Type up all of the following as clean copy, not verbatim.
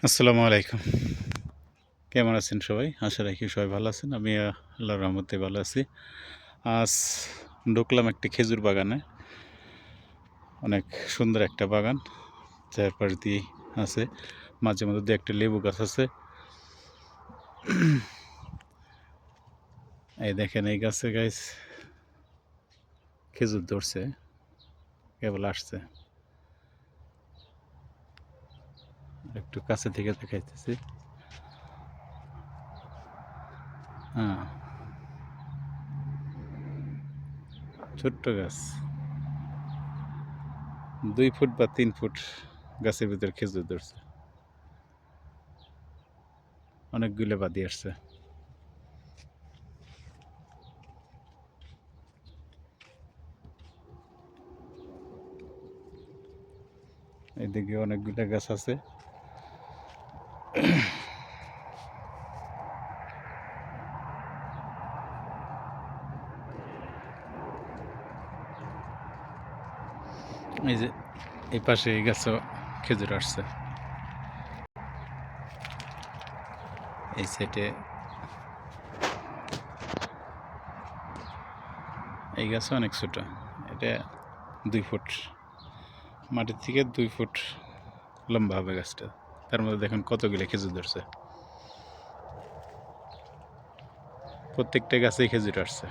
আসসালামু আলাইকুম। কেমন আছেন সবাই? আশা রাখি সবাই ভালো আছেন। আমি আল্লাহর রহমতে ভালো আছি। আজ ঢুকলাম একটি খেজুর বাগানে। অনেক সুন্দর একটা বাগান। চারপাশ দিয়ে আছে। মাঝে মধ্যে ২-১টা লেবু গাছ আছে। এই দেখেন এই গাছে গাইস খেজুর ধরছে। কেবল আসছে। একটু কাছে থেকে দেখাইতেছি। হ্যাঁ, ছোট্ট গাছ। ২ ফুট বা ৩ ফুট গাছের ভিতরে খেজুর ধরছে। অনেকগুলো বাদি আসছে। এদিকে অনেকগুলো গাছ আছে। এই যে এই পাশে এই গাছও খেজুর আসছে। এই সাইডে এই গাছও অনেক ছোট। এটা ২ ফুট মাটির থেকে ২ ফুট লম্বা হবে গাছটা। তার মধ্যে দেখুন কতগুলো খেজুর ধরছে। প্রত্যেকটা গাছেই খেজুর আসছে।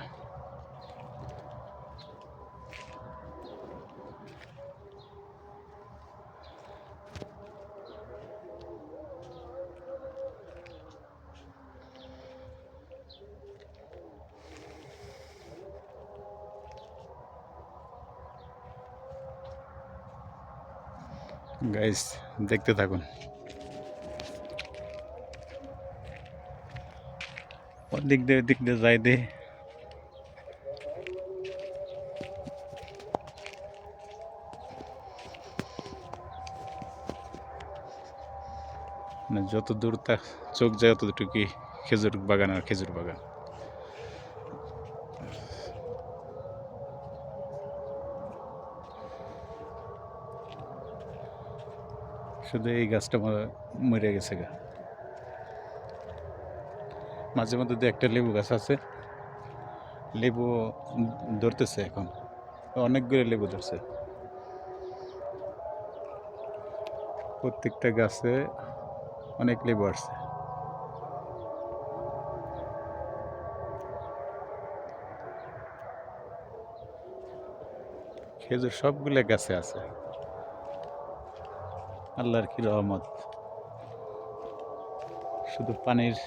গাইস দেখতে থাকুন। দিক দিয়ে যাই দে। মানে যত দূর তা চোখ যায় ততটুকুই খেজুর বাগান আর খেজুর বাগান। শুধু এই গাছটা মরে গেছে গা। মাঝে মধ্যে ২-১টা লেবু গাছ আছে। লেবু ধরতেছে এখন। অনেকগুলো লেবু ধরছে। প্রত্যেকটা গাছে অনেক লেবু আসছে। খেজুর সবগুলো গাছে আছে। আল্লাহর কি রহমত। শুধু পানির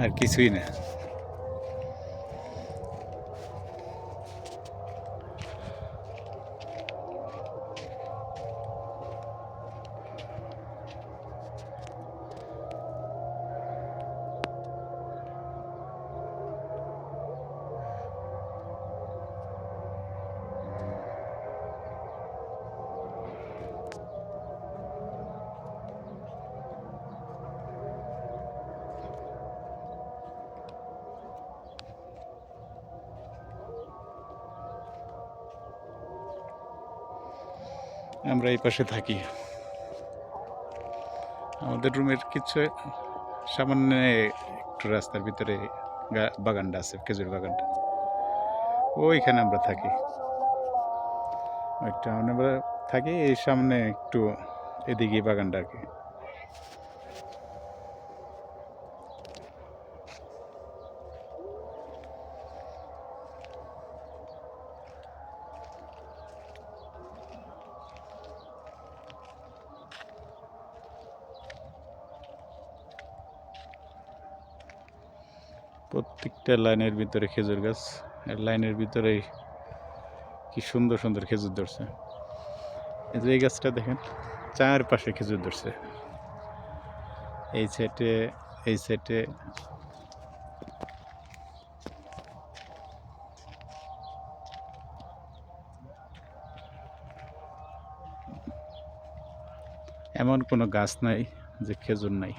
আর কিছুই না। আমরা এই পাশে থাকি। আমাদের রুমের কিছু সামান্য একটু রাস্তার ভিতরে বাগানটা আছে, খেজুর বাগানটা। ওইখানে আমরা থাকি। ওইটা আমরা থাকি এই সামনে একটু এদিকে বাগানটা আর কি। প্রত্যেকটা লাইনের ভিতরে খেজুর গাছ। আর লাইনের ভিতরে কি সুন্দর সুন্দর খেজুর ধরছে। এই যে এই গাছটা দেখেন, চারপাশে খেজুর ধরছে। এই সাইডে এই সাইডে এমন কোনো গাছ নাই যে খেজুর নাই।